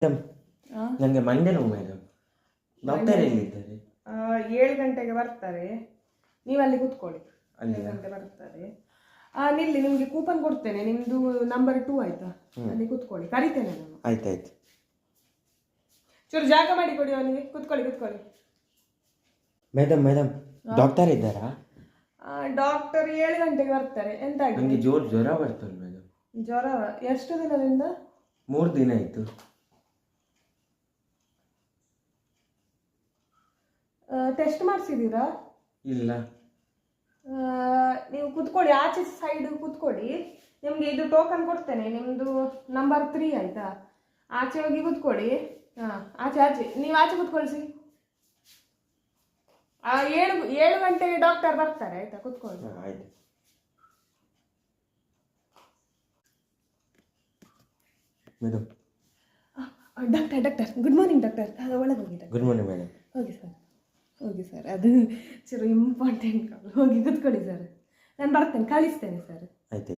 Madam ನನಗೆ ಮಂಡೆ ನೋವು madam. Doctor ಎಲ್ಲಿದ್ದಾರೆ? 7 ಗಂಟೆಗೆ ಬರ್ತಾರೆ. ನೀವು ಅಲ್ಲಿ ಕೂತ್ಕೊಳ್ಳಿ. 7 ಗಂಟೆ ಬರ್ತಾರೆ. ನಿಲ್ಲಿ, ನಿಮಗೆ ಕೂಪನ್ ಕೊಡ್ತೇನೆ. ನಿಮ್ಮದು ನಂಬರ್ 2 ಆಯ್ತಾ? ಅಲ್ಲಿ ಕೂತ್ಕೊಳ್ಳಿ, ಕರಿತೇನೆ ನಾನು. ಆಯ್ತಾಯ್ತು. ಚೂರು ಜಾಗ ಮಾಡಿ ಕೊಡಿ ಅವನಿಗೆ. ಕೂತ್ಕೊಳ್ಳಿ. ಮೇಡಮ್ ಡಾಕ್ಟರ್ ಇದ್ದಾರಾ? ಡಾಕ್ಟರ್ 7 ಗಂಟೆಗೆ ಬರ್ತಾರೆ. ಎಂತ ಆಗಿದೆ? ನನಗೆ ಜ್ವರ ಬರ್ತದೆ ಮೇಡಮ್. ಜ್ವರ ಎಷ್ಟು ದಿನದಿಂದ? 3 ದಿನ ಆಯಿತು. ಟೆಸ್ಟ್ ಮಾಡಿಸಿದ್ದೀರಾ? ಇಲ್ಲ. ನೀವು ಕೂತ್ಕೊಳ್ಳಿ, ಆಚೆ ಸೈಡ್ ಕೂತ್ಕೊಳ್ಳಿ. ನಿಮಗೆ ಇದು ಟೋಕನ್ ಕೊಡ್ತೇನೆ. ನಿಮ್ಮದು ನಂಬರ್ 3 ಆಯಿತಾ? ಆಚೆ ಹೋಗಿ ಕೂತ್ಕೊಳ್ಳಿ. ಹಾಂ, ಆಚೆ ನೀವು ಆಚೆ ಕೂತ್ಕೊಳ್ಸಿ. 7 ಗಂಟೆಗೆ ಡಾಕ್ಟರ್ ಬರ್ತಾರೆ ಆಯಿತಾ? ಕೂತ್ಕೊಳ್ಳಿ. ಆಯ್ತು. Madam. Doctor good morning doctor. ಒಳಗೆ ಹೋಗಿ. Good morning madam. ಹೋಗಿ ಸರ್, ಅದು ಚೂರು ಇಂಪಾರ್ಟೆಂಟ್. ಹೋಗಿ ಕೂತ್ಕೊಳ್ಳಿ ಸರ್. ನಾನು ಬರ್ತೇನೆ, ಕಳಿಸ್ತೇನೆ ಸರ್. ಆಯ್ತು.